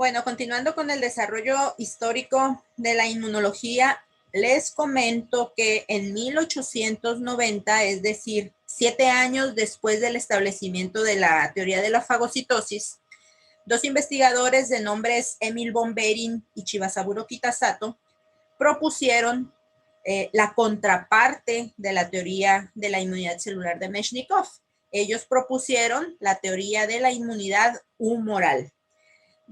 Bueno, continuando con el desarrollo histórico de la inmunología, les comento que en 1890, es decir, 7 años después del establecimiento de la teoría de la fagocitosis, dos investigadores de nombres Emil von Behring y Shibasaburo Kitasato propusieron la contraparte de la teoría de la inmunidad celular de Meshnikov. Ellos propusieron la teoría de la inmunidad humoral.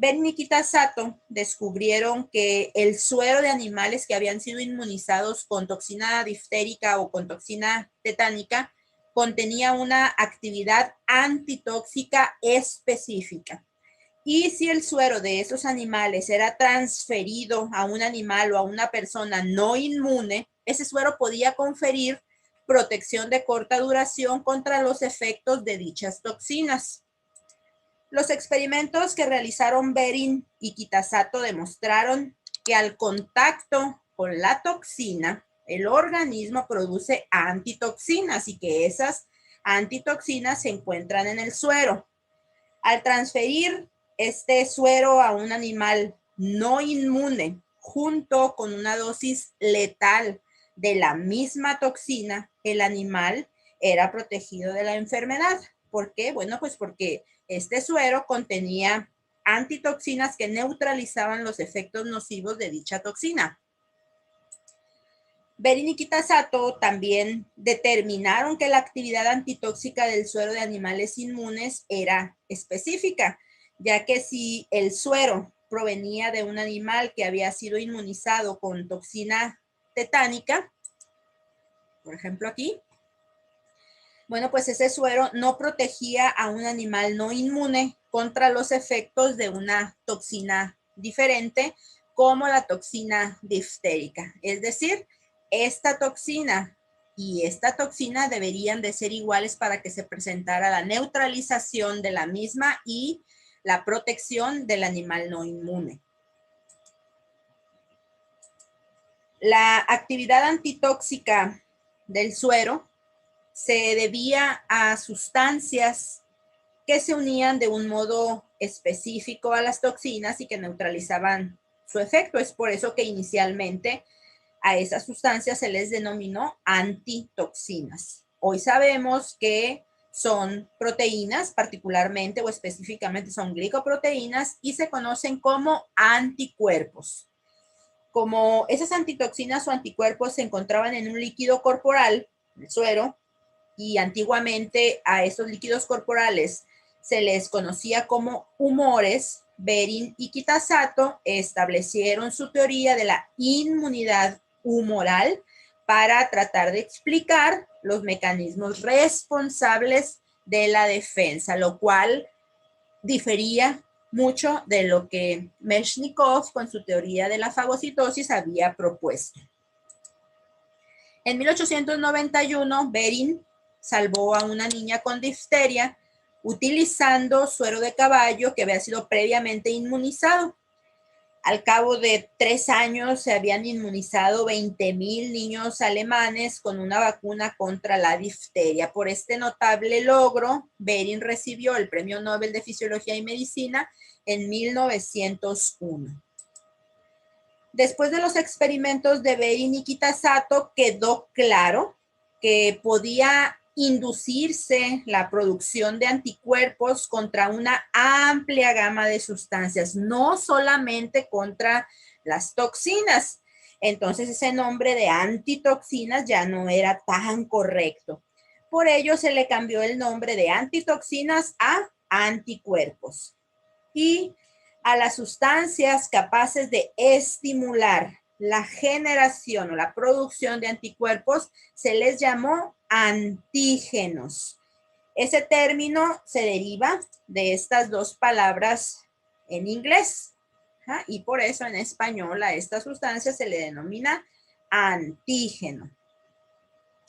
Behring y Kitasato descubrieron que el suero de animales que habían sido inmunizados con toxina diftérica o con toxina tetánica contenía una actividad antitóxica específica. Y si el suero de esos animales era transferido a un animal o a una persona no inmune, ese suero podía conferir protección de corta duración contra los efectos de dichas toxinas. Los experimentos que realizaron Behring y Kitasato demostraron que al contacto con la toxina, el organismo produce antitoxinas y que esas antitoxinas se encuentran en el suero. Al transferir este suero a un animal no inmune junto con una dosis letal de la misma toxina, el animal era protegido de la enfermedad. ¿Por qué? Bueno, pues porque este suero contenía antitoxinas que neutralizaban los efectos nocivos de dicha toxina. Behring y Kitasato también determinaron que la actividad antitóxica del suero de animales inmunes era específica, ya que si el suero provenía de un animal que había sido inmunizado con toxina tetánica, por ejemplo aquí, bueno, pues ese suero no protegía a un animal no inmune contra los efectos de una toxina diferente, como la toxina diftérica. Es decir, esta toxina y esta toxina deberían de ser iguales para que se presentara la neutralización de la misma y la protección del animal no inmune. La actividad antitóxica del suero se debía a sustancias que se unían de un modo específico a las toxinas y que neutralizaban su efecto. Es por eso que inicialmente a esas sustancias se les denominó antitoxinas. Hoy sabemos que son proteínas, particularmente o específicamente son glicoproteínas y se conocen como anticuerpos. Como esas antitoxinas o anticuerpos se encontraban en un líquido corporal, el suero, y antiguamente a esos líquidos corporales se les conocía como humores, Behring y Kitasato establecieron su teoría de la inmunidad humoral para tratar de explicar los mecanismos responsables de la defensa, lo cual difería mucho de lo que Meshnikov con su teoría de la fagocitosis había propuesto. En 1891, Behring salvó a una niña con difteria utilizando suero de caballo que había sido previamente inmunizado. Al cabo de 3 años se habían inmunizado 20,000 niños alemanes con una vacuna contra la difteria. Por este notable logro, Behring recibió el Premio Nobel de Fisiología y Medicina en 1901. Después de los experimentos de Behring y Kitasato, quedó claro que podía inducirse la producción de anticuerpos contra una amplia gama de sustancias, no solamente contra las toxinas. Entonces ese nombre de antitoxinas ya no era tan correcto. Por ello se le cambió el nombre de antitoxinas a anticuerpos. Y a las sustancias capaces de estimular la generación o la producción de anticuerpos se les llamó antígenos. Ese término se deriva de estas dos palabras en inglés, y por eso en español a esta sustancia se le denomina antígeno.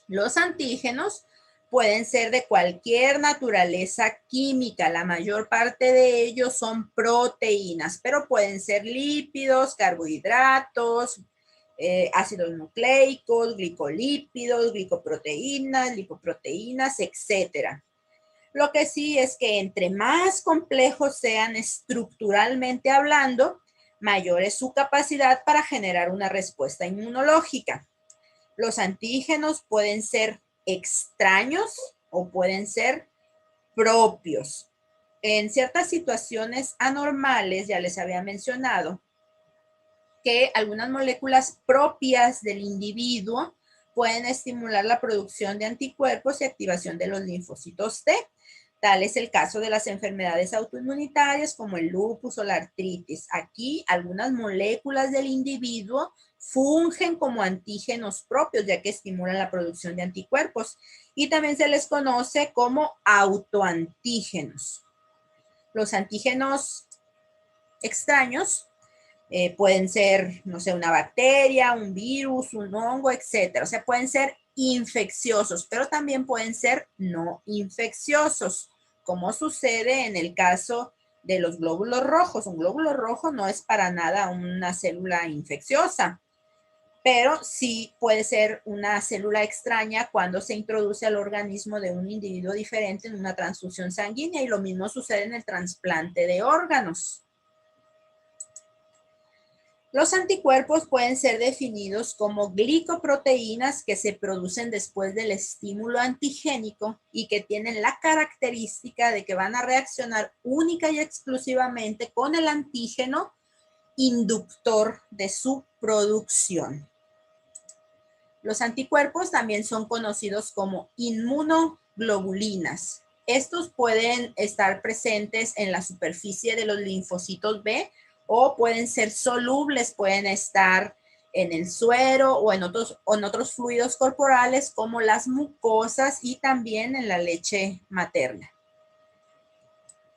Los antígenos pueden ser de cualquier naturaleza química. La mayor parte de ellos son proteínas, pero pueden ser lípidos, carbohidratos, ácidos nucleicos, glicolípidos, glicoproteínas, lipoproteínas, etc. Lo que sí es que entre más complejos sean estructuralmente hablando, mayor es su capacidad para generar una respuesta inmunológica. Los antígenos pueden ser extraños o pueden ser propios. En ciertas situaciones anormales, ya les había mencionado, que algunas moléculas propias del individuo pueden estimular la producción de anticuerpos y activación de los linfocitos T. Tal es el caso de las enfermedades autoinmunitarias como el lupus o la artritis. Aquí algunas moléculas del individuo fungen como antígenos propios, ya que estimulan la producción de anticuerpos. Y también se les conoce como autoantígenos. Los antígenos extraños pueden ser, no sé, una bacteria, un virus, un hongo, etcétera. O sea, pueden ser infecciosos, pero también pueden ser no infecciosos, como sucede en el caso de los glóbulos rojos. Un glóbulo rojo no es para nada una célula infecciosa, pero sí puede ser una célula extraña cuando se introduce al organismo de un individuo diferente en una transfusión sanguínea, y lo mismo sucede en el trasplante de órganos. Los anticuerpos pueden ser definidos como glicoproteínas que se producen después del estímulo antigénico y que tienen la característica de que van a reaccionar única y exclusivamente con el antígeno inductor de su producción. Los anticuerpos también son conocidos como inmunoglobulinas. Estos pueden estar presentes en la superficie de los linfocitos B o pueden ser solubles, pueden estar en el suero o en otros fluidos corporales como las mucosas y también en la leche materna.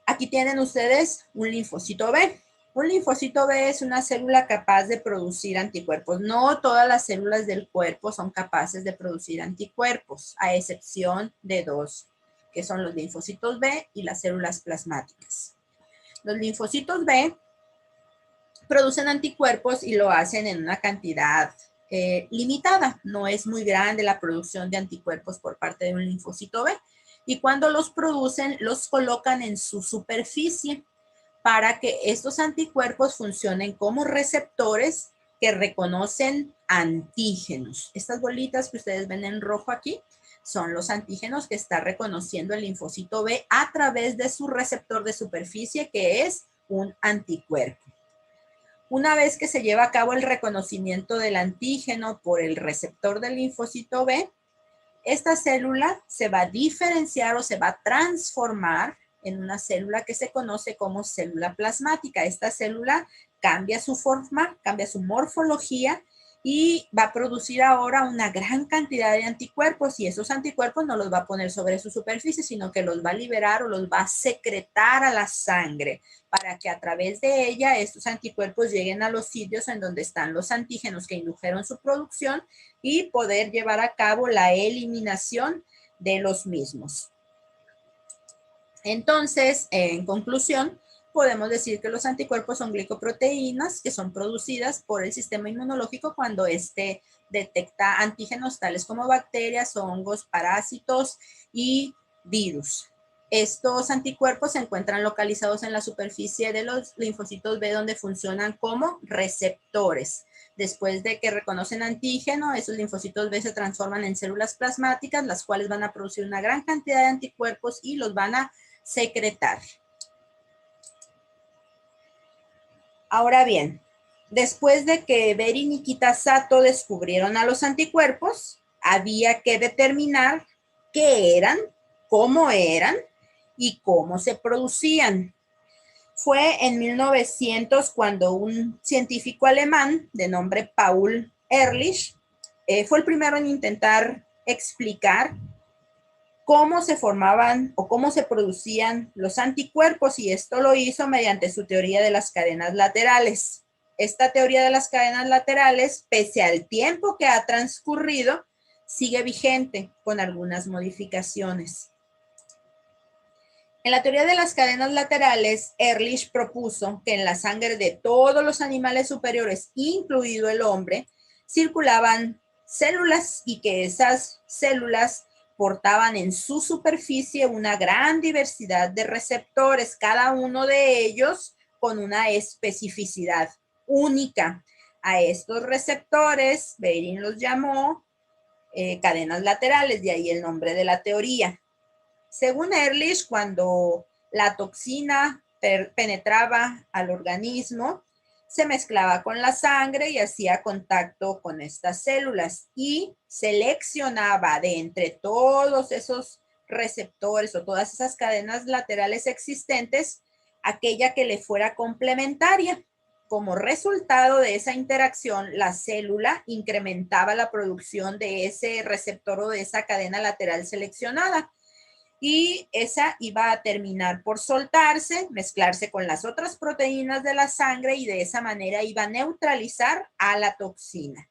Aquí tienen ustedes un linfocito B. Un linfocito B es una célula capaz de producir anticuerpos. No todas las células del cuerpo son capaces de producir anticuerpos, a excepción de dos, que son los linfocitos B y las células plasmáticas. Los linfocitos B producen anticuerpos y lo hacen en una cantidad limitada. No es muy grande la producción de anticuerpos por parte de un linfocito B. Y cuando los producen, los colocan en su superficie para que estos anticuerpos funcionen como receptores que reconocen antígenos. Estas bolitas que ustedes ven en rojo aquí son los antígenos que está reconociendo el linfocito B a través de su receptor de superficie, que es un anticuerpo. Una vez que se lleva a cabo el reconocimiento del antígeno por el receptor del linfocito B, esta célula se va a diferenciar o se va a transformar en una célula que se conoce como célula plasmática. Esta célula cambia su forma, cambia su morfología y va a producir ahora una gran cantidad de anticuerpos, y esos anticuerpos no los va a poner sobre su superficie, sino que los va a liberar o los va a secretar a la sangre para que a través de ella estos anticuerpos lleguen a los sitios en donde están los antígenos que indujeron su producción y poder llevar a cabo la eliminación de los mismos. Entonces, en conclusión, podemos decir que los anticuerpos son glicoproteínas que son producidas por el sistema inmunológico cuando éste detecta antígenos tales como bacterias, hongos, parásitos y virus. Estos anticuerpos se encuentran localizados en la superficie de los linfocitos B, donde funcionan como receptores. Después de que reconocen antígeno, esos linfocitos B se transforman en células plasmáticas, las cuales van a producir una gran cantidad de anticuerpos y los van a secretar. Ahora bien, después de que Behring y Kitasato descubrieron a los anticuerpos, había que determinar qué eran y cómo se producían. Fue en 1900 cuando un científico alemán de nombre Paul Ehrlich fue el primero en intentar explicar cómo se formaban o cómo se producían los anticuerpos, y esto lo hizo mediante su teoría de las cadenas laterales. Esta teoría de las cadenas laterales, pese al tiempo que ha transcurrido, sigue vigente con algunas modificaciones. En la teoría de las cadenas laterales, Ehrlich propuso que en la sangre de todos los animales superiores, incluido el hombre, circulaban células y que esas células portaban en su superficie una gran diversidad de receptores, cada uno de ellos con una especificidad única. A estos receptores, Behring los llamó cadenas laterales, de ahí el nombre de la teoría. Según Ehrlich, cuando la toxina penetraba al organismo, se mezclaba con la sangre y hacía contacto con estas células y seleccionaba de entre todos esos receptores o todas esas cadenas laterales existentes aquella que le fuera complementaria. Como resultado de esa interacción, la célula incrementaba la producción de ese receptor o de esa cadena lateral seleccionada y esa iba a terminar por soltarse, mezclarse con las otras proteínas de la sangre y de esa manera iba a neutralizar a la toxina.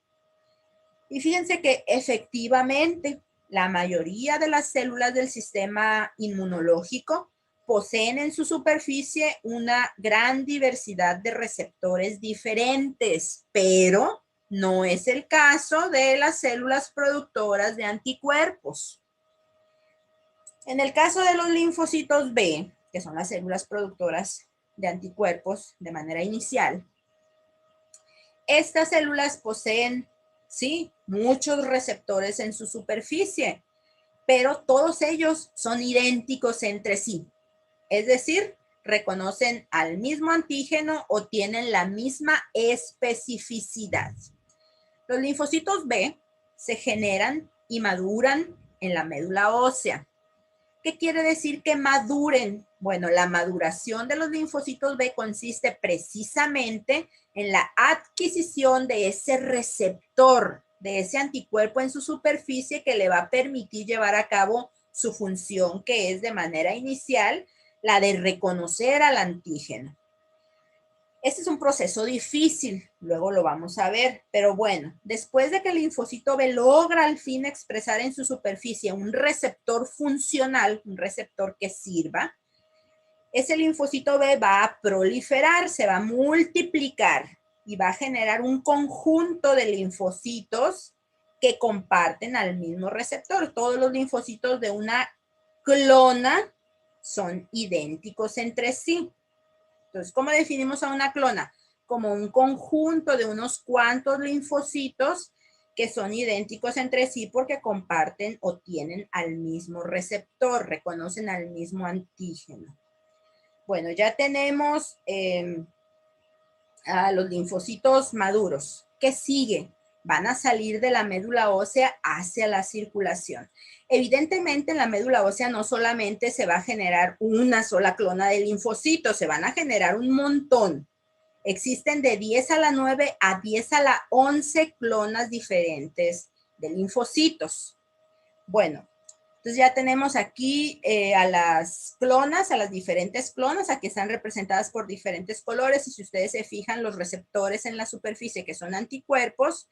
Y fíjense que efectivamente la mayoría de las células del sistema inmunológico poseen en su superficie una gran diversidad de receptores diferentes, pero no es el caso de las células productoras de anticuerpos. En el caso de los linfocitos B, que son las células productoras de anticuerpos de manera inicial, estas células poseen, sí, muchos receptores en su superficie, pero todos ellos son idénticos entre sí. Es decir, reconocen al mismo antígeno o tienen la misma especificidad. Los linfocitos B se generan y maduran en la médula ósea. ¿Qué quiere decir que maduren? Bueno, la maduración de los linfocitos B consiste precisamente en la adquisición de ese receptor, de ese anticuerpo en su superficie que le va a permitir llevar a cabo su función, que es de manera inicial la de reconocer al antígeno. Este es un proceso difícil, luego lo vamos a ver, pero bueno, después de que el linfocito B logra al fin expresar en su superficie un receptor funcional, un receptor que sirva, ese linfocito B va a proliferar, se va a multiplicar y va a generar un conjunto de linfocitos que comparten al mismo receptor. Todos los linfocitos de una clona son idénticos entre sí. Entonces, ¿cómo definimos a una clona? Como un conjunto de unos cuantos linfocitos que son idénticos entre sí porque comparten o tienen al mismo receptor, reconocen al mismo antígeno. Bueno, ya tenemos a los linfocitos maduros. ¿Qué sigue? Van a salir de la médula ósea hacia la circulación. Evidentemente en la médula ósea no solamente se va a generar una sola clona de linfocitos, se van a generar un montón. Existen de 10 a la 9 a 10 a la 11 clonas diferentes de linfocitos. Bueno, entonces ya tenemos aquí a las clonas, a las diferentes clonas, aquí están representadas por diferentes colores y si ustedes se fijan los receptores en la superficie que son anticuerpos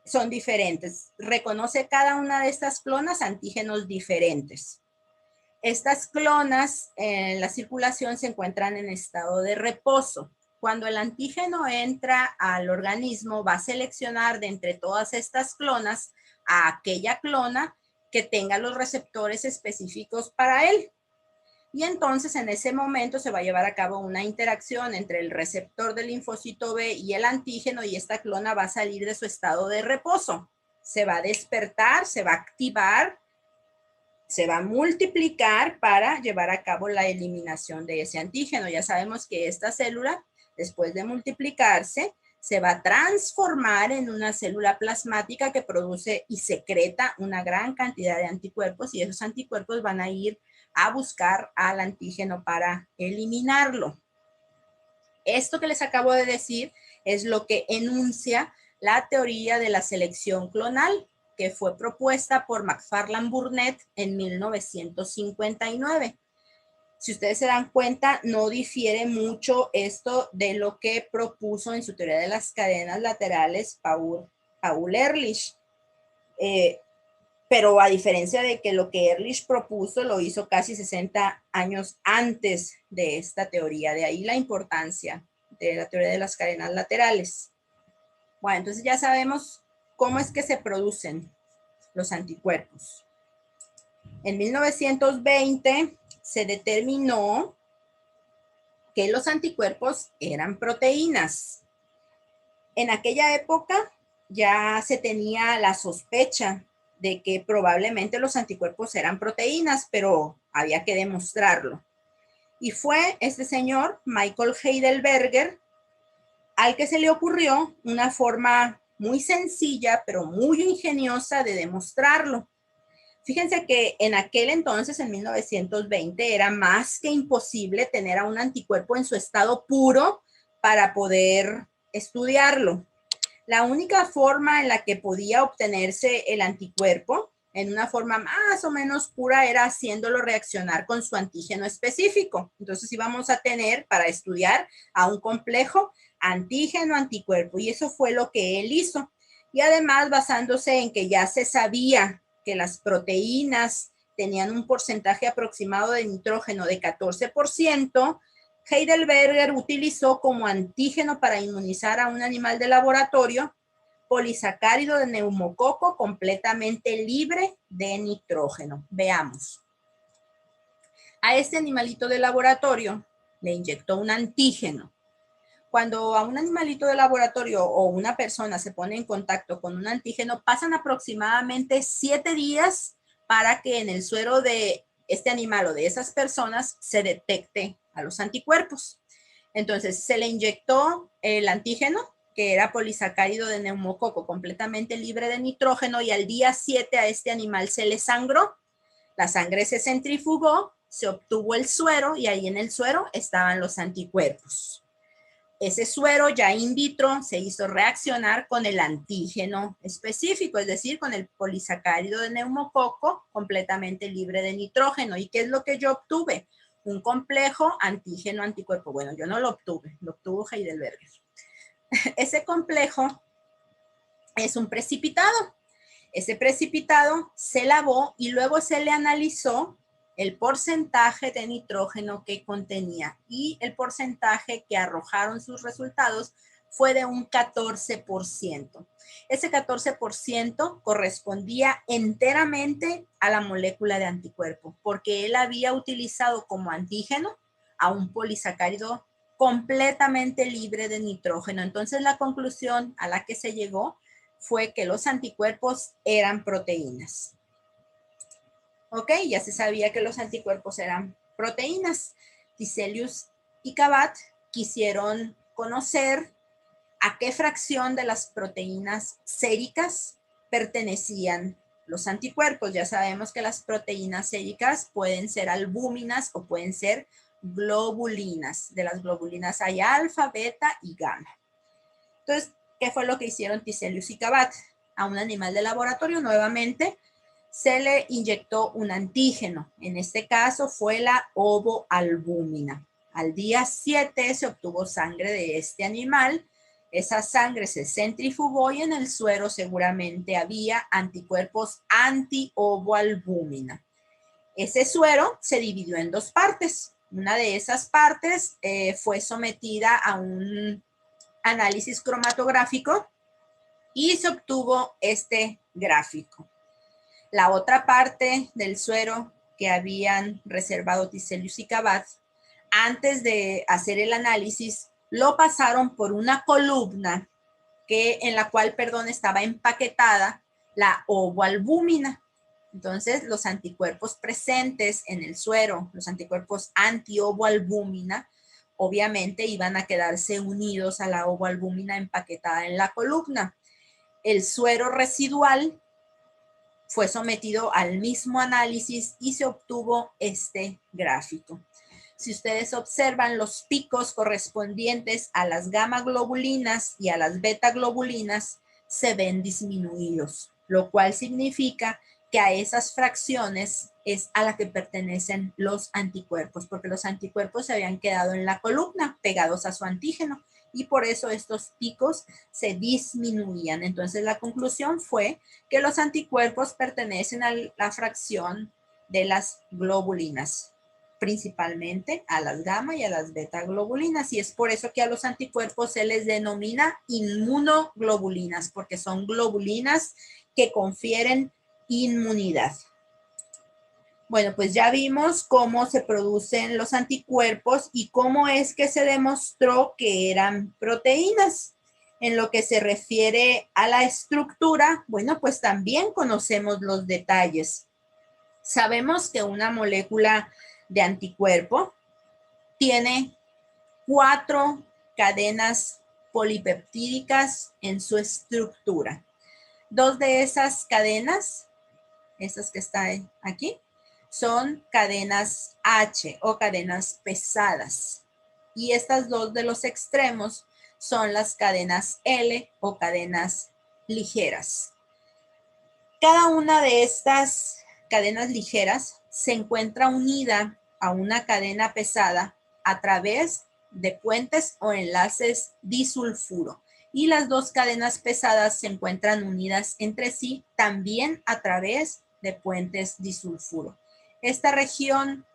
son diferentes. Reconoce cada una de estas clonas antígenos diferentes. Estas clonas en la circulación se encuentran en estado de reposo. Cuando el antígeno entra al organismo va a seleccionar de entre todas estas clonas a aquella clona que tenga los receptores específicos para él. Y entonces en ese momento se va a llevar a cabo una interacción entre el receptor del linfocito B y el antígeno y esta clona va a salir de su estado de reposo. Se va a despertar, se va a activar, se va a multiplicar para llevar a cabo la eliminación de ese antígeno. Ya sabemos que esta célula, después de multiplicarse, se va a transformar en una célula plasmática que produce y secreta una gran cantidad de anticuerpos y esos anticuerpos van a ir a buscar al antígeno para eliminarlo. Esto que les acabo de decir es lo que enuncia la teoría de la selección clonal que fue propuesta por McFarland Burnett en 1959. Si ustedes se dan cuenta, no difiere mucho esto de lo que propuso en su teoría de las cadenas laterales Paul Ehrlich. Pero a diferencia de que lo que Ehrlich propuso lo hizo casi 60 años antes de esta teoría. De ahí la importancia de la teoría de las cadenas laterales. Bueno, entonces ya sabemos cómo es que se producen los anticuerpos. En 1920 se determinó que los anticuerpos eran proteínas. En aquella época ya se tenía la sospecha de que probablemente los anticuerpos eran proteínas, pero había que demostrarlo. Y fue este señor, Michael Heidelberger, al que se le ocurrió una forma muy sencilla, pero muy ingeniosa de demostrarlo. Fíjense que en aquel entonces, en 1920, era más que imposible tener a un anticuerpo en su estado puro para poder estudiarlo. La única forma en la que podía obtenerse el anticuerpo en una forma más o menos pura era haciéndolo reaccionar con su antígeno específico. Entonces íbamos a tener para estudiar a un complejo antígeno-anticuerpo, y eso fue lo que él hizo. Y además, basándose en que ya se sabía que las proteínas tenían un porcentaje aproximado de nitrógeno de 14%, Heidelberger utilizó como antígeno para inmunizar a un animal de laboratorio polisacárido de neumococo completamente libre de nitrógeno. Veamos. A este animalito de laboratorio le inyectó un antígeno. Cuando a un animalito de laboratorio o una persona se pone en contacto con un antígeno, pasan aproximadamente 7 días para que en el suero de este animal o de esas personas se detecte a los anticuerpos. Entonces, se le inyectó el antígeno, que era polisacárido de neumococo completamente libre de nitrógeno, y al día 7 a este animal se le sangró. La sangre se centrifugó, se obtuvo el suero, y ahí en el suero estaban los anticuerpos. Ese suero ya in vitro se hizo reaccionar con el antígeno específico, es decir, con el polisacárido de neumococo completamente libre de nitrógeno. ¿Y qué es lo que yo obtuve? Un complejo antígeno-anticuerpo. Bueno, yo no lo obtuve, lo obtuvo Heidelberger. Ese complejo es un precipitado. Ese precipitado se lavó y luego se le analizó el porcentaje de nitrógeno que contenía, y el porcentaje que arrojaron sus resultados fue de un 14%. Ese 14% correspondía enteramente a la molécula de anticuerpo, porque él había utilizado como antígeno a un polisacárido completamente libre de nitrógeno. Entonces, la conclusión a la que se llegó fue que los anticuerpos eran proteínas. Ok, ya se sabía que los anticuerpos eran proteínas. Tiselius y Cabot quisieron conocer a qué fracción de las proteínas séricas pertenecían los anticuerpos. Ya sabemos que las proteínas séricas pueden ser albúminas o pueden ser globulinas. De las globulinas hay alfa, beta y gamma. Entonces, ¿qué fue lo que hicieron Tiselius y Cabot? A un animal de laboratorio nuevamente se le inyectó un antígeno. En este caso fue la ovoalbúmina. Al día 7 se obtuvo sangre de este animal. Esa sangre se centrifugó y en el suero seguramente había anticuerpos anti-ovoalbúmina. Ese suero se dividió en 2 partes. Una de esas partes fue sometida a un análisis cromatográfico y se obtuvo este gráfico. La otra parte del suero que habían reservado Tiselius y Cabot, antes de hacer el análisis, lo pasaron por una columna en la cual, estaba empaquetada la ovoalbúmina. Entonces, los anticuerpos presentes en el suero, los anticuerpos anti-ovoalbúmina, obviamente iban a quedarse unidos a la ovoalbúmina empaquetada en la columna. El suero residual fue sometido al mismo análisis y se obtuvo este gráfico. Si ustedes observan, los picos correspondientes a las gamma globulinas y a las beta globulinas se ven disminuidos, lo cual significa que a esas fracciones es a la que pertenecen los anticuerpos, porque los anticuerpos se habían quedado en la columna pegados a su antígeno, y por eso estos picos se disminuían. Entonces, la conclusión fue que los anticuerpos pertenecen a la fracción de las globulinas, principalmente a las gamma y a las beta globulinas, y es por eso que a los anticuerpos se les denomina inmunoglobulinas, porque son globulinas que confieren inmunidad. Bueno, pues ya vimos cómo se producen los anticuerpos y cómo es que se demostró que eran proteínas. En lo que se refiere a la estructura, bueno, pues también conocemos los detalles. Sabemos que una molécula de anticuerpo tiene 4 cadenas polipeptídicas en su estructura. 2 de esas cadenas, estas que están aquí, son cadenas H o cadenas pesadas. Y estas 2 de los extremos son las cadenas L o cadenas ligeras. Cada una de estas cadenas ligeras se encuentra unida a una cadena pesada a través de puentes o enlaces disulfuro. Y las 2 cadenas pesadas se encuentran unidas entre sí también a través de puentes disulfuro. Esta región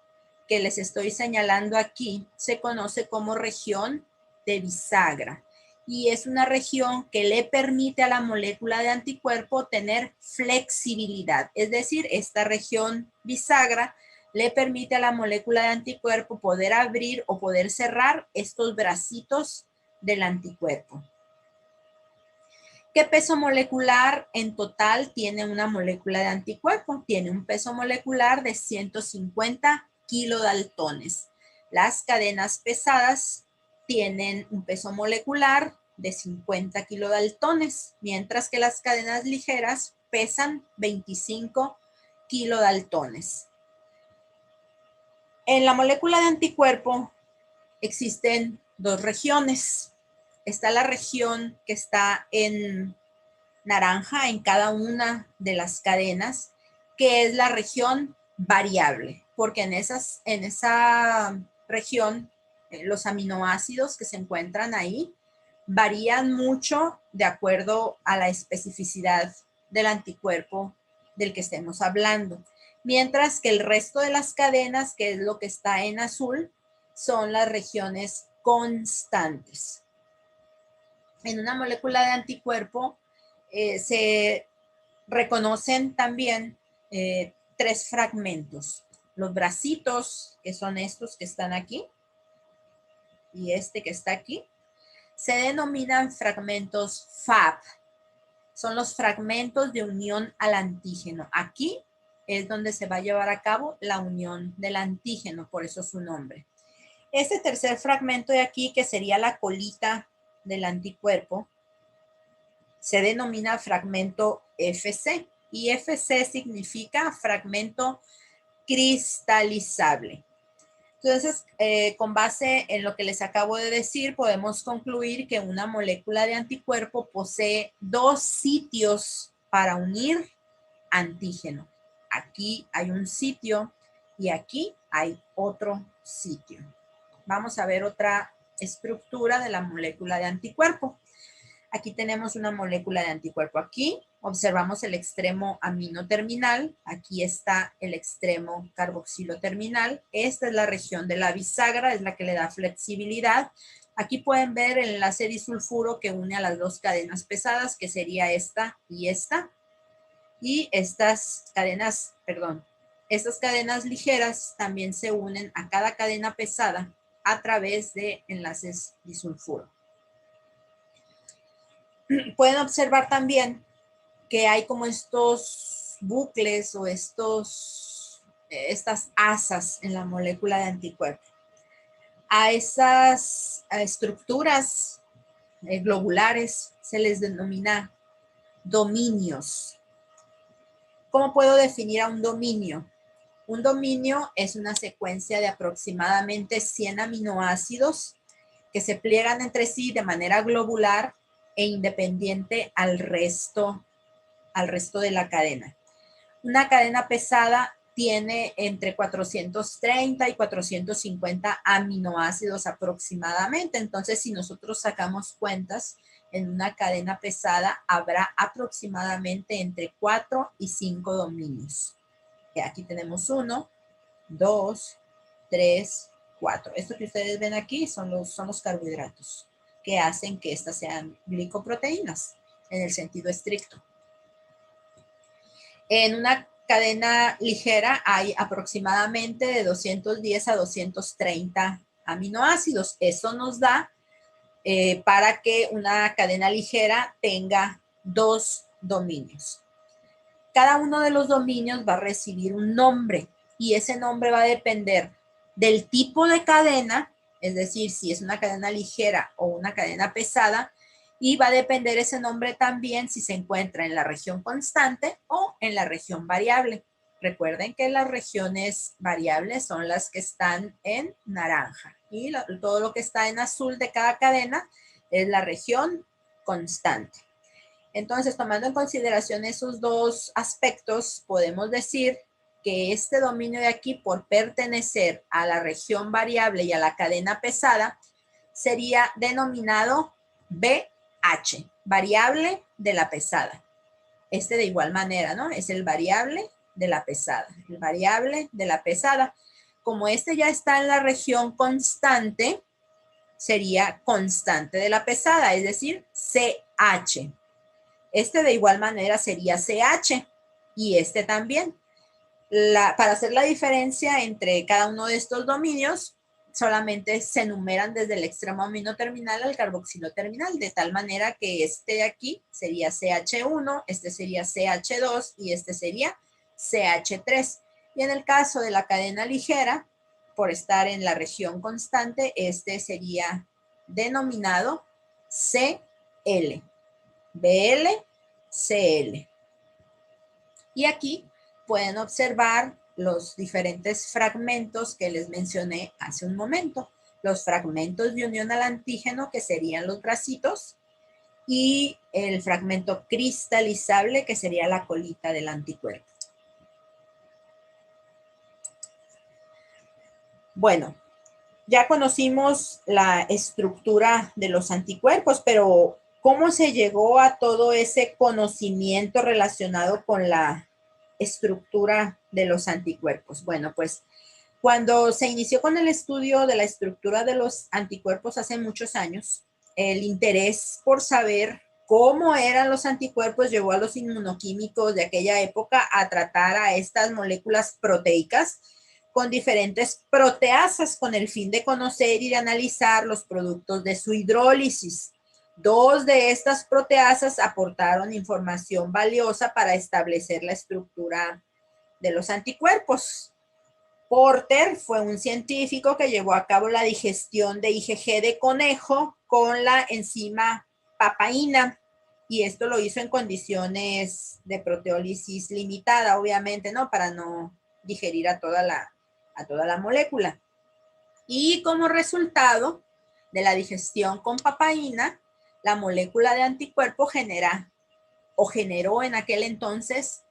que les estoy señalando aquí se conoce como región de bisagra y es una región que le permite a la molécula de anticuerpo tener flexibilidad. Es decir, esta región bisagra le permite a la molécula de anticuerpo poder abrir o poder cerrar estos bracitos del anticuerpo. ¿Qué peso molecular en total tiene una molécula de anticuerpo? Tiene un peso molecular de 150 kilodaltones. Las cadenas pesadas tienen un peso molecular de 50 kilodaltones, mientras que las cadenas ligeras pesan 25 kilodaltones. En la molécula de anticuerpo existen 2 regiones. Está la región que está en naranja en cada una de las cadenas, que es la región variable, porque en esa región los aminoácidos que se encuentran ahí varían mucho de acuerdo a la especificidad del anticuerpo del que estemos hablando, mientras que el resto de las cadenas, que es lo que está en azul, son las regiones constantes. En una molécula de anticuerpo se reconocen también 3 fragmentos. Los bracitos, que son estos que están aquí, y este que está aquí, se denominan fragmentos Fab. Son los fragmentos de unión al antígeno. Aquí es donde se va a llevar a cabo la unión del antígeno, por eso su nombre. Este tercer fragmento de aquí, que sería la colita del anticuerpo, se denomina fragmento FC y FC significa fragmento cristalizable. Entonces, con base en lo que les acabo de decir, podemos concluir que una molécula de anticuerpo posee 2 sitios para unir antígeno. Aquí hay un sitio y aquí hay otro sitio. Vamos a ver otra estructura de la molécula de anticuerpo. Aquí tenemos una molécula de anticuerpo. Aquí observamos el extremo amino terminal. Aquí está el extremo carboxilo terminal. Esta es la región de la bisagra, es la que le da flexibilidad. Aquí pueden ver el enlace disulfuro que une a las 2 cadenas pesadas, que sería esta y esta. Y estas cadenas ligeras también se unen a cada cadena pesada a través de enlaces disulfuro. Pueden observar también que hay como estos bucles o estas asas en la molécula de anticuerpo. A esas estructuras globulares se les denomina dominios. ¿Cómo puedo definir a un dominio? Un dominio es una secuencia de aproximadamente 100 aminoácidos que se pliegan entre sí de manera globular e independiente al resto de la cadena. Una cadena pesada tiene entre 430 y 450 aminoácidos aproximadamente. Entonces, si nosotros sacamos cuentas, en una cadena pesada habrá aproximadamente entre 4 y 5 dominios. Aquí tenemos 1, 2, 3, 4. Esto que ustedes ven aquí son los carbohidratos que hacen que estas sean glicoproteínas en el sentido estricto. En una cadena ligera hay aproximadamente de 210 a 230 aminoácidos. Eso nos da para que una cadena ligera tenga 2 dominios. Cada uno de los dominios va a recibir un nombre y ese nombre va a depender del tipo de cadena, es decir, si es una cadena ligera o una cadena pesada, y va a depender ese nombre también si se encuentra en la región constante o en la región variable. Recuerden que las regiones variables son las que están en naranja y todo lo que está en azul de cada cadena es la región constante. Entonces, tomando en consideración esos dos aspectos, podemos decir que este dominio de aquí, por pertenecer a la región variable y a la cadena pesada, sería denominado BH, variable de la pesada. Este de igual manera, ¿no? Es el variable de la pesada, el variable de la pesada. Como este ya está en la región constante, sería constante de la pesada, es decir, CH. Este de igual manera sería CH y este también. Para hacer la diferencia entre cada uno de estos dominios, solamente se enumeran desde el extremo amino terminal al carboxilo terminal, de tal manera que este de aquí sería CH1, este sería CH2 y este sería CH3. Y en el caso de la cadena ligera, por estar en la región constante, este sería denominado CL, BL, CL. Y aquí pueden observar los diferentes fragmentos que les mencioné hace un momento. Los fragmentos de unión al antígeno, que serían los bracitos, y el fragmento cristalizable, que sería la colita del anticuerpo. Bueno, ya conocimos la estructura de los anticuerpos, pero ¿cómo se llegó a todo ese conocimiento relacionado con la estructura de los anticuerpos? Bueno, pues cuando se inició con el estudio de la estructura de los anticuerpos hace muchos años, el interés por saber cómo eran los anticuerpos llevó a los inmunoquímicos de aquella época a tratar a estas moléculas proteicas con diferentes proteasas con el fin de conocer y de analizar los productos de su hidrólisis. Dos de estas proteasas aportaron información valiosa para establecer la estructura de los anticuerpos. Porter fue un científico que llevó a cabo la digestión de IgG de conejo con la enzima papaína y esto lo hizo en condiciones de proteólisis limitada, obviamente, ¿no? Para no digerir a toda la molécula. Y como resultado de la digestión con papaína, la molécula de anticuerpo generó en aquel entonces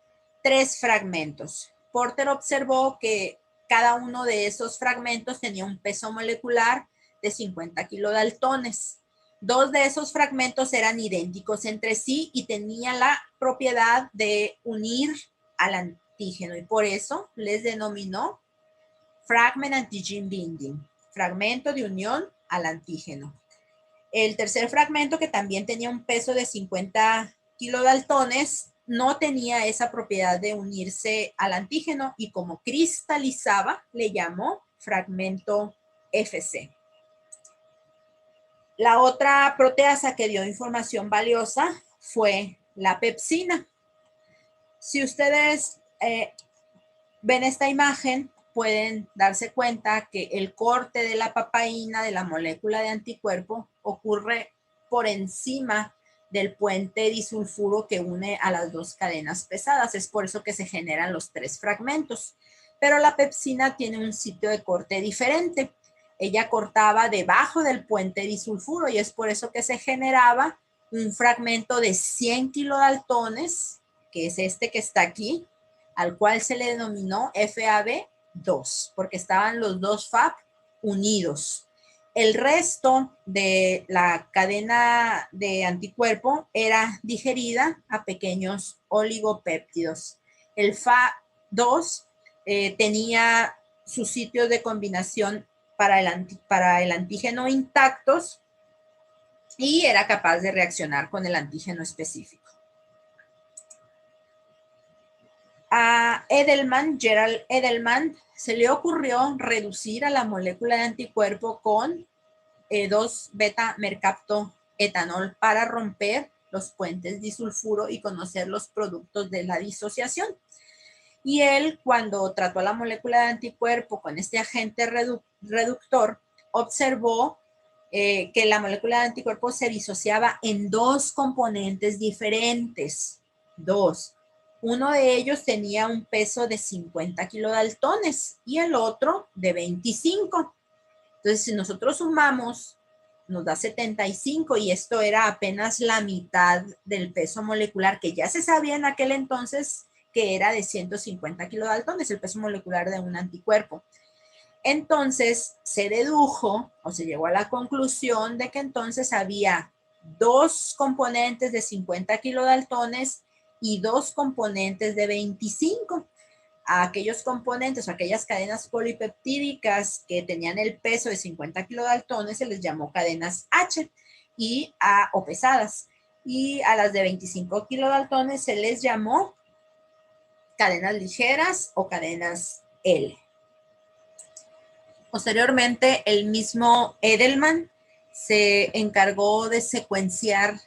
3 fragmentos. Porter observó que cada uno de esos fragmentos tenía un peso molecular de 50 kilodaltones. 2 de esos fragmentos eran idénticos entre sí y tenían la propiedad de unir al antígeno y por eso les denominó fragment antigen binding, fragmento de unión al antígeno. El tercer fragmento, que también tenía un peso de 50 kilodaltones, no tenía esa propiedad de unirse al antígeno y como cristalizaba, le llamó fragmento FC. La otra proteasa que dio información valiosa fue la pepsina. Si ustedes ven esta imagen, pueden darse cuenta que el corte de la papaína de la molécula de anticuerpo ocurre por encima del puente disulfuro que une a las dos cadenas pesadas. Es por eso que se generan los 3 fragmentos. Pero la pepsina tiene un sitio de corte diferente. Ella cortaba debajo del puente disulfuro y es por eso que se generaba un fragmento de 100 kilodaltones, que es este que está aquí, al cual se le denominó FAB2, porque estaban los 2 FAB unidos. El resto de la cadena de anticuerpo era digerida a pequeños oligopéptidos. El FAB2 tenía sus sitios de combinación para el antígeno intactos y era capaz de reaccionar con el antígeno específico. Edelman, Gerald Edelman, se le ocurrió reducir a la molécula de anticuerpo con 2-beta-mercaptoetanol para romper los puentes disulfuro y conocer los productos de la disociación. Y él, cuando trató a la molécula de anticuerpo con este agente reductor, observó que la molécula de anticuerpo se disociaba en 2 componentes diferentes. 2. Uno de ellos tenía un peso de 50 kilodaltones y el otro de 25. Entonces, si nosotros sumamos, nos da 75 y esto era apenas la mitad del peso molecular que ya se sabía en aquel entonces que era de 150 kilodaltones, el peso molecular de un anticuerpo. Entonces, se dedujo o se llegó a la conclusión de que entonces había 2 componentes de 50 kilodaltones y 2 componentes de 25. A aquellos componentes o aquellas cadenas polipeptídicas que tenían el peso de 50 kilodaltones se les llamó cadenas H o pesadas. Y a las de 25 kilodaltones se les llamó cadenas ligeras o cadenas L. Posteriormente, el mismo Edelman se encargó de secuenciar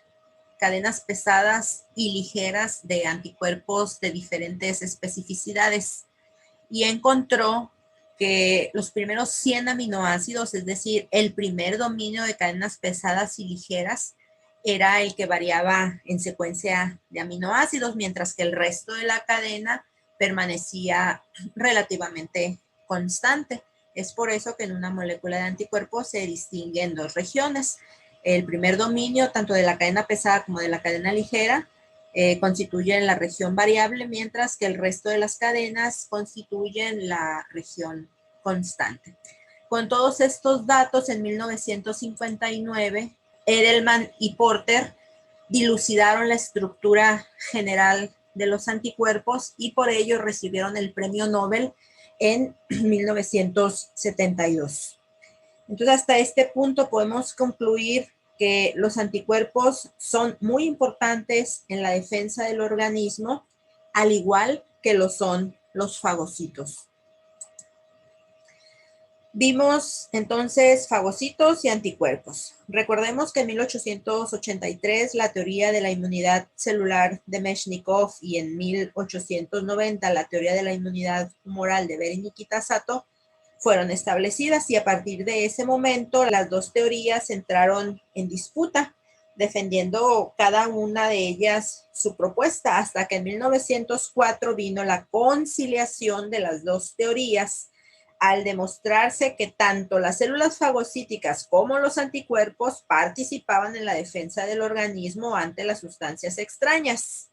cadenas pesadas y ligeras de anticuerpos de diferentes especificidades y encontró que los primeros 100 aminoácidos, es decir, el primer dominio de cadenas pesadas y ligeras, era el que variaba en secuencia de aminoácidos, mientras que el resto de la cadena permanecía relativamente constante. Es por eso que en una molécula de anticuerpos se distingue en 2 regiones. El primer dominio, tanto de la cadena pesada como de la cadena ligera, constituyen la región variable, mientras que el resto de las cadenas constituyen la región constante. Con todos estos datos, en 1959, Edelman y Porter dilucidaron la estructura general de los anticuerpos y por ello recibieron el premio Nobel en 1972. Entonces, hasta este punto podemos concluir que los anticuerpos son muy importantes en la defensa del organismo, al igual que lo son los fagocitos. Vimos entonces fagocitos y anticuerpos. Recordemos que en 1883 la teoría de la inmunidad celular de Meshnikov y en 1890 la teoría de la inmunidad humoral de Behring y Kitasato fueron establecidas y a partir de ese momento las 2 teorías entraron en disputa, defendiendo cada una de ellas su propuesta, hasta que en 1904 vino la conciliación de las 2 teorías, al demostrarse que tanto las células fagocíticas como los anticuerpos participaban en la defensa del organismo ante las sustancias extrañas.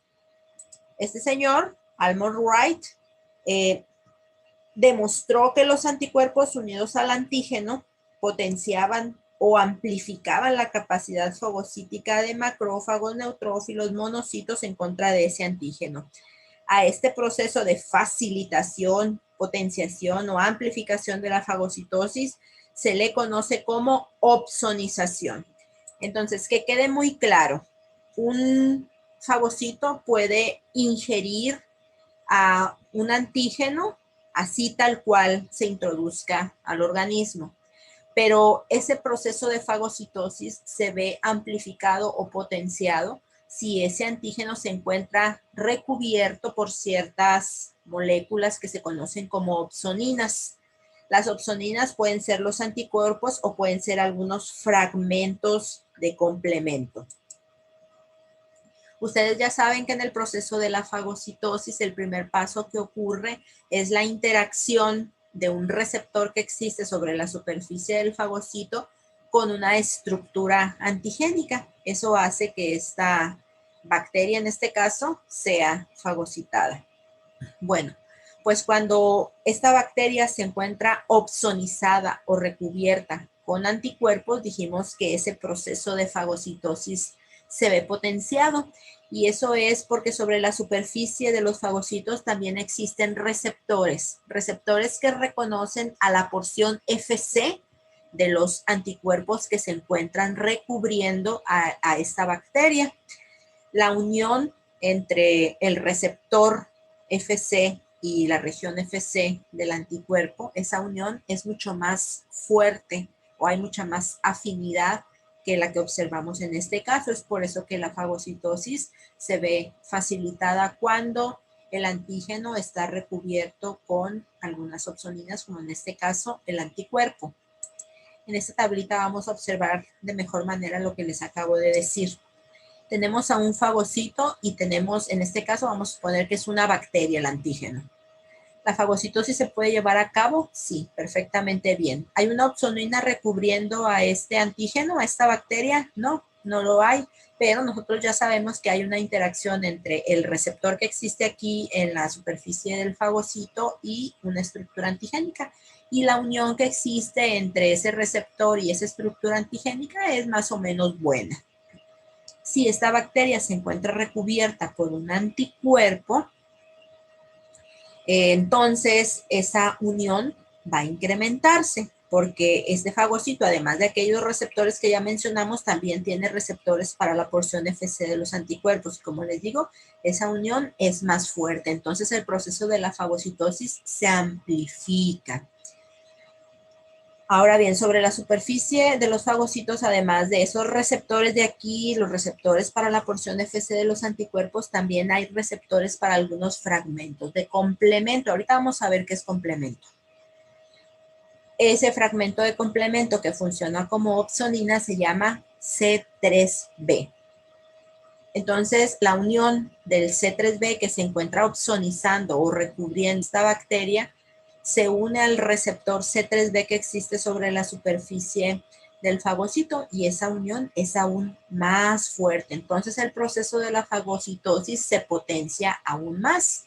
Este señor, Almond Wright, demostró que los anticuerpos unidos al antígeno potenciaban o amplificaban la capacidad fagocítica de macrófagos, neutrófilos, monocitos en contra de ese antígeno. A este proceso de facilitación, potenciación o amplificación de la fagocitosis se le conoce como opsonización. Entonces, que quede muy claro, un fagocito puede ingerir a un antígeno así tal cual se introduzca al organismo. Pero ese proceso de fagocitosis se ve amplificado o potenciado si ese antígeno se encuentra recubierto por ciertas moléculas que se conocen como opsoninas. Las opsoninas pueden ser los anticuerpos o pueden ser algunos fragmentos de complemento. Ustedes ya saben que en el proceso de la fagocitosis el primer paso que ocurre es la interacción de un receptor que existe sobre la superficie del fagocito con una estructura antigénica. Eso hace que esta bacteria, en este caso, sea fagocitada. Bueno, pues cuando esta bacteria se encuentra opsonizada o recubierta con anticuerpos, dijimos que ese proceso de fagocitosis se ve potenciado, y eso es porque sobre la superficie de los fagocitos también existen receptores que reconocen a la porción Fc de los anticuerpos que se encuentran recubriendo a esta bacteria. La unión entre el receptor Fc y la región FC del anticuerpo, esa unión es mucho más fuerte o hay mucha más afinidad que la que observamos en este caso. Es por eso que la fagocitosis se ve facilitada cuando el antígeno está recubierto con algunas opsoninas, como en este caso el anticuerpo. En esta tablita vamos a observar de mejor manera lo que les acabo de decir. Tenemos a un fagocito y tenemos, en este caso vamos a suponer que es una bacteria el antígeno. ¿La fagocitosis se puede llevar a cabo? Sí, perfectamente bien. ¿Hay una opsonina recubriendo a este antígeno, a esta bacteria? No, no lo hay, pero nosotros ya sabemos que hay una interacción entre el receptor que existe aquí en la superficie del fagocito y una estructura antigénica. Y la unión que existe entre ese receptor y esa estructura antigénica es más o menos buena. Si esta bacteria se encuentra recubierta por un anticuerpo, entonces esa unión va a incrementarse porque este fagocito, además de aquellos receptores que ya mencionamos, también tiene receptores para la porción FC de los anticuerpos. Como les digo, esa unión es más fuerte. Entonces el proceso de la fagocitosis se amplifica. Ahora bien, sobre la superficie de los fagocitos, además de esos receptores de aquí, los receptores para la porción FC de los anticuerpos, también hay receptores para algunos fragmentos de complemento. Ahorita vamos a ver qué es complemento. Ese fragmento de complemento que funciona como opsonina se llama C3b. Entonces, la unión del C3b que se encuentra opsonizando o recubriendo esta bacteria se une al receptor C3b que existe sobre la superficie del fagocito y esa unión es aún más fuerte. Entonces, el proceso de la fagocitosis se potencia aún más.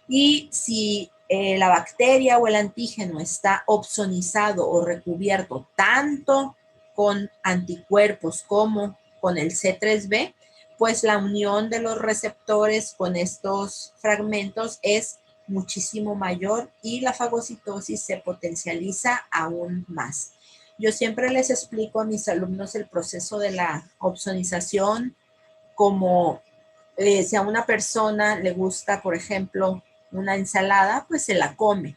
Y si la bacteria o el antígeno está opsonizado o recubierto tanto con anticuerpos como con el C3b, pues la unión de los receptores con estos fragmentos es muchísimo mayor y la fagocitosis se potencializa aún más. Yo siempre les explico a mis alumnos el proceso de la opsonización como si a una persona le gusta, por ejemplo, una ensalada, pues se la come.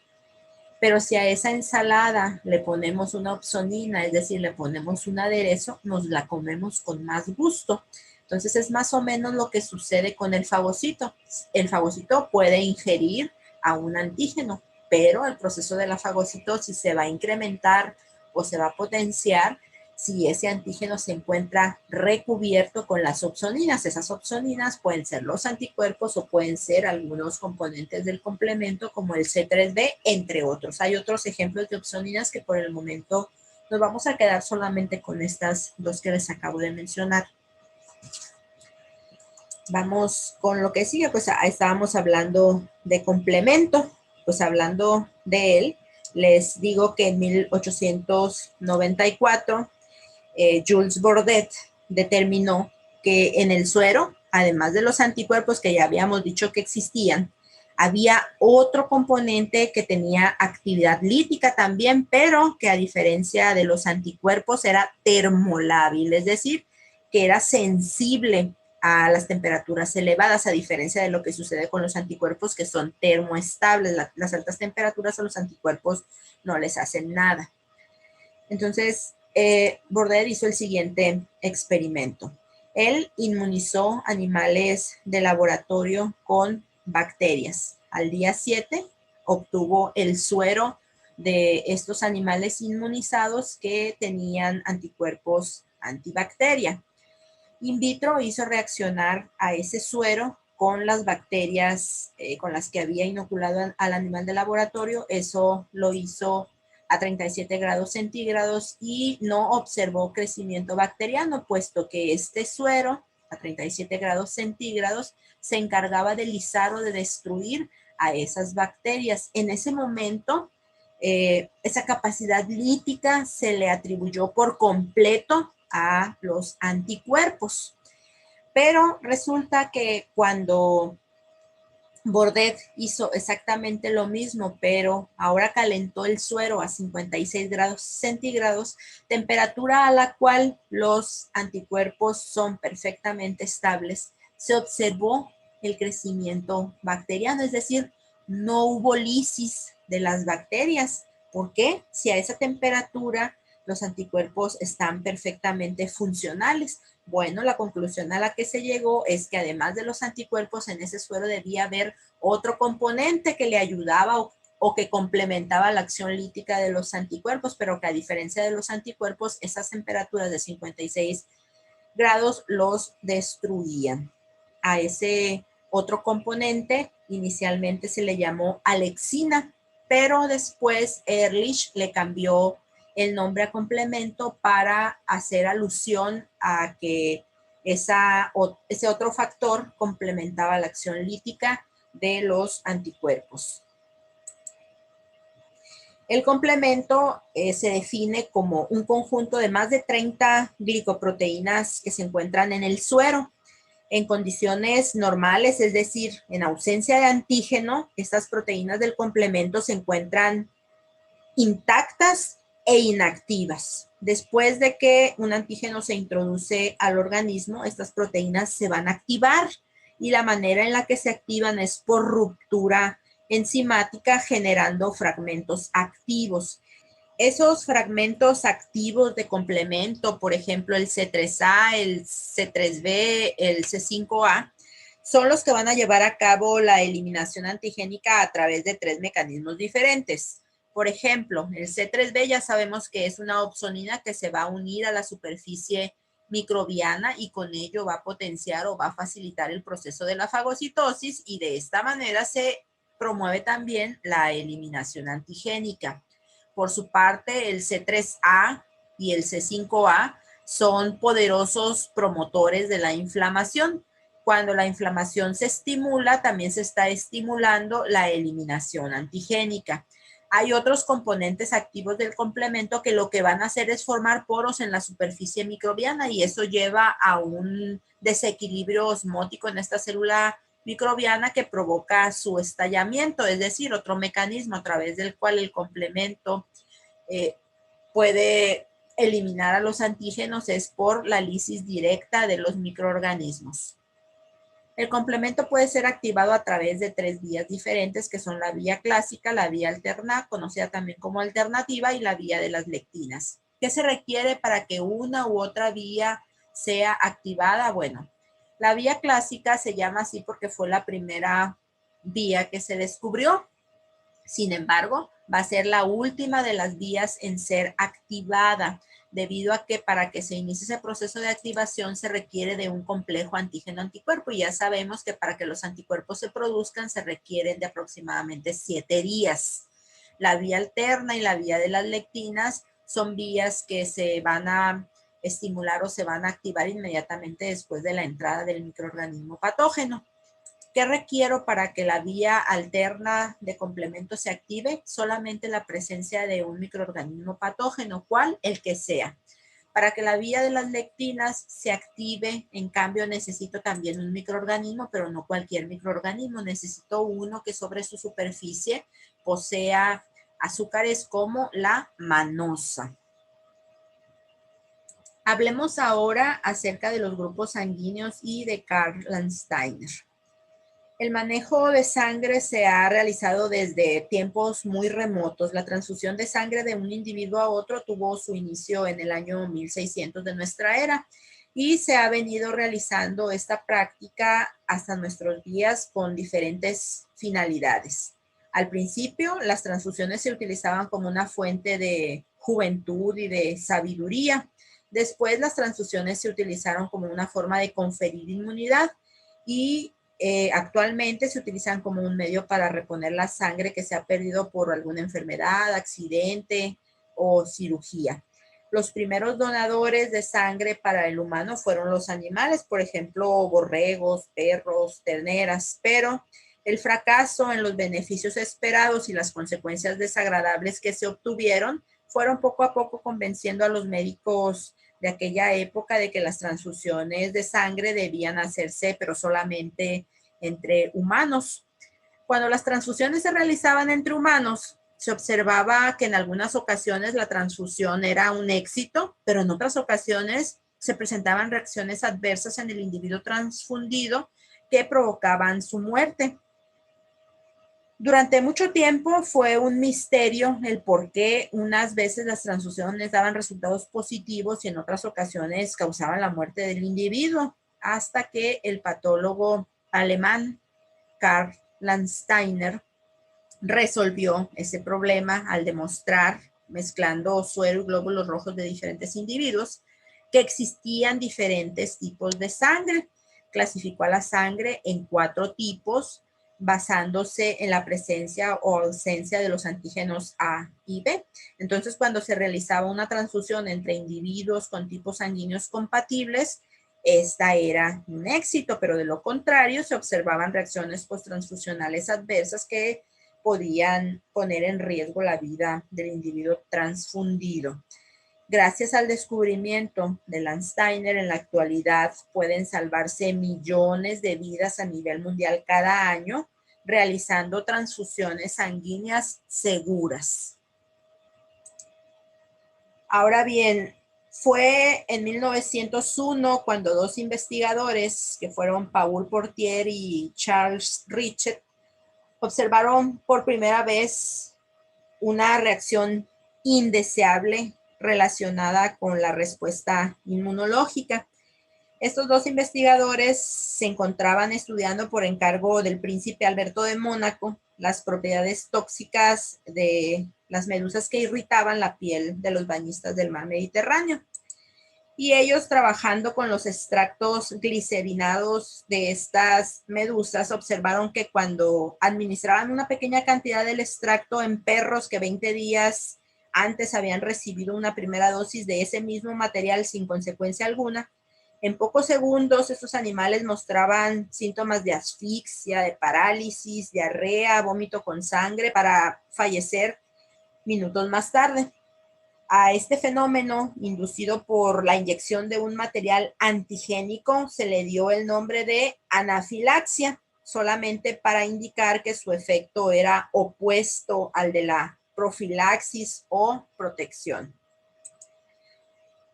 Pero si a esa ensalada le ponemos una opsonina, es decir, le ponemos un aderezo, nos la comemos con más gusto. Entonces es más o menos lo que sucede con el fagocito. El fagocito puede ingerir a un antígeno, pero el proceso de la fagocitosis se va a incrementar o se va a potenciar si ese antígeno se encuentra recubierto con las opsoninas. Esas opsoninas pueden ser los anticuerpos o pueden ser algunos componentes del complemento como el C3b, entre otros. Hay otros ejemplos de opsoninas que por el momento nos vamos a quedar solamente con estas dos que les acabo de mencionar. Vamos con lo que sigue, pues estábamos hablando de complemento, pues hablando de él, les digo que en 1894 Jules Bordet determinó que en el suero, además de los anticuerpos que ya habíamos dicho que existían, había otro componente que tenía actividad lítica también, pero que a diferencia de los anticuerpos era termolábil, es decir, que era sensible a las temperaturas elevadas, a diferencia de lo que sucede con los anticuerpos que son termoestables. Las altas temperaturas a los anticuerpos no les hacen nada. Entonces, Bordet hizo el siguiente experimento. Él inmunizó animales de laboratorio con bacterias. Al día 7 obtuvo el suero de estos animales inmunizados que tenían anticuerpos antibacteria. In vitro hizo reaccionar a ese suero con las bacterias con las que había inoculado al animal de laboratorio. Eso lo hizo a 37 grados centígrados y no observó crecimiento bacteriano, puesto que este suero a 37 grados centígrados se encargaba de lisar o de destruir a esas bacterias. En ese momento, esa capacidad lítica se le atribuyó por completo a los anticuerpos. Pero resulta que cuando Bordet hizo exactamente lo mismo, pero ahora calentó el suero a 56 grados centígrados, temperatura a la cual los anticuerpos son perfectamente estables, se observó el crecimiento bacteriano, es decir, no hubo lisis de las bacterias. ¿Por qué? Si a esa temperatura los anticuerpos están perfectamente funcionales. Bueno, la conclusión a la que se llegó es que además de los anticuerpos en ese suero debía haber otro componente que le ayudaba o que complementaba la acción lítica de los anticuerpos, pero que a diferencia de los anticuerpos, esas temperaturas de 56 grados los destruían. A ese otro componente inicialmente se le llamó alexina, pero después Ehrlich le cambió el nombre a complemento para hacer alusión a que ese otro factor complementaba la acción lítica de los anticuerpos. El complemento se define como un conjunto de más de 30 glicoproteínas que se encuentran en el suero. En condiciones normales, es decir, en ausencia de antígeno, estas proteínas del complemento se encuentran intactas e inactivas. Después de que un antígeno se introduce al organismo, estas proteínas se van a activar y la manera en la que se activan es por ruptura enzimática generando fragmentos activos. Esos fragmentos activos de complemento, por ejemplo, el C3A, el C3B, el C5A, son los que van a llevar a cabo la eliminación antigénica a través de 3 mecanismos diferentes. Por ejemplo, el C3B ya sabemos que es una opsonina que se va a unir a la superficie microbiana y con ello va a potenciar o va a facilitar el proceso de la fagocitosis y de esta manera se promueve también la eliminación antigénica. Por su parte, el C3A y el C5A son poderosos promotores de la inflamación. Cuando la inflamación se estimula, también se está estimulando la eliminación antigénica. Hay otros componentes activos del complemento que lo que van a hacer es formar poros en la superficie microbiana y eso lleva a un desequilibrio osmótico en esta célula microbiana que provoca su estallamiento, es decir, otro mecanismo a través del cual el complemento puede eliminar a los antígenos es por la lisis directa de los microorganismos. El complemento puede ser activado a través de 3 vías diferentes, que son la vía clásica, la vía alterna, conocida también como alternativa, y la vía de las lectinas. ¿Qué se requiere para que una u otra vía sea activada? Bueno, la vía clásica se llama así porque fue la primera vía que se descubrió. Sin embargo, va a ser la última de las vías en ser activada, debido a que para que se inicie ese proceso de activación se requiere de un complejo antígeno-anticuerpo y ya sabemos que para que los anticuerpos se produzcan se requieren de aproximadamente 7 días. La vía alterna y la vía de las lectinas son vías que se van a estimular o se van a activar inmediatamente después de la entrada del microorganismo patógeno. ¿Qué requiero para que la vía alterna de complemento se active? Solamente la presencia de un microorganismo patógeno, ¿cuál? El que sea. Para que la vía de las lectinas se active, en cambio, necesito también un microorganismo, pero no cualquier microorganismo. Necesito uno que sobre su superficie posea azúcares como la manosa. Hablemos ahora acerca de los grupos sanguíneos y de Karl Landsteiner. El manejo de sangre se ha realizado desde tiempos muy remotos. La transfusión de sangre de un individuo a otro tuvo su inicio en el año 1600 de nuestra era y se ha venido realizando esta práctica hasta nuestros días con diferentes finalidades. Al principio, las transfusiones se utilizaban como una fuente de juventud y de sabiduría. Después, las transfusiones se utilizaron como una forma de conferir inmunidad y actualmente se utilizan como un medio para reponer la sangre que se ha perdido por alguna enfermedad, accidente o cirugía. Los primeros donadores de sangre para el humano fueron los animales, por ejemplo, borregos, perros, terneras, pero el fracaso en los beneficios esperados y las consecuencias desagradables que se obtuvieron fueron poco a poco convenciendo a los médicos de aquella época de que las transfusiones de sangre debían hacerse, pero solamente entre humanos. Cuando las transfusiones se realizaban entre humanos, se observaba que en algunas ocasiones la transfusión era un éxito, pero en otras ocasiones se presentaban reacciones adversas en el individuo transfundido que provocaban su muerte. Durante mucho tiempo fue un misterio el por qué unas veces las transfusiones daban resultados positivos y en otras ocasiones causaban la muerte del individuo, hasta que el patólogo alemán Karl Landsteiner resolvió ese problema al demostrar, mezclando suero y glóbulos rojos de diferentes individuos, que existían diferentes tipos de sangre. Clasificó a la sangre en 4 tipos, basándose en la presencia o ausencia de los antígenos A y B. Entonces, cuando se realizaba una transfusión entre individuos con tipos sanguíneos compatibles, esta era un éxito, pero de lo contrario se observaban reacciones posttransfusionales adversas que podían poner en riesgo la vida del individuo transfundido. Gracias al descubrimiento de Landsteiner, en la actualidad pueden salvarse millones de vidas a nivel mundial cada año realizando transfusiones sanguíneas seguras. Ahora bien, fue en 1901 cuando 2 investigadores, que fueron Paul Portier y Charles Richet, observaron por primera vez una reacción indeseable relacionada con la respuesta inmunológica. Estos 2 investigadores se encontraban estudiando por encargo del príncipe Alberto de Mónaco las propiedades tóxicas de las medusas que irritaban la piel de los bañistas del mar Mediterráneo. Y ellos, trabajando con los extractos glicerinados de estas medusas, observaron que cuando administraban una pequeña cantidad del extracto en perros que 20 días antes habían recibido una primera dosis de ese mismo material sin consecuencia alguna, en pocos segundos estos animales mostraban síntomas de asfixia, de parálisis, diarrea, vómito con sangre, para fallecer minutos más tarde. A este fenómeno, inducido por la inyección de un material antigénico, se le dio el nombre de anafilaxia, solamente para indicar que su efecto era opuesto al de la profilaxis o protección.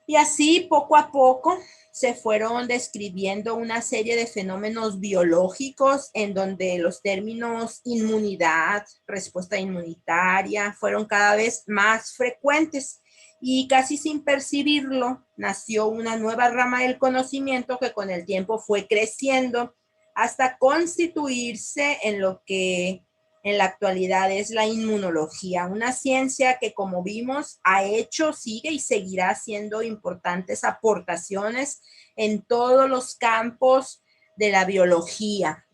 Y así, poco a poco, se fueron describiendo una serie de fenómenos biológicos en donde los términos inmunidad, respuesta inmunitaria, fueron cada vez más frecuentes. Y casi sin percibirlo, nació una nueva rama del conocimiento que con el tiempo fue creciendo hasta constituirse en lo que en la actualidad es la inmunología, una ciencia que, como vimos, ha hecho, sigue y seguirá haciendo importantes aportaciones en todos los campos de la biología.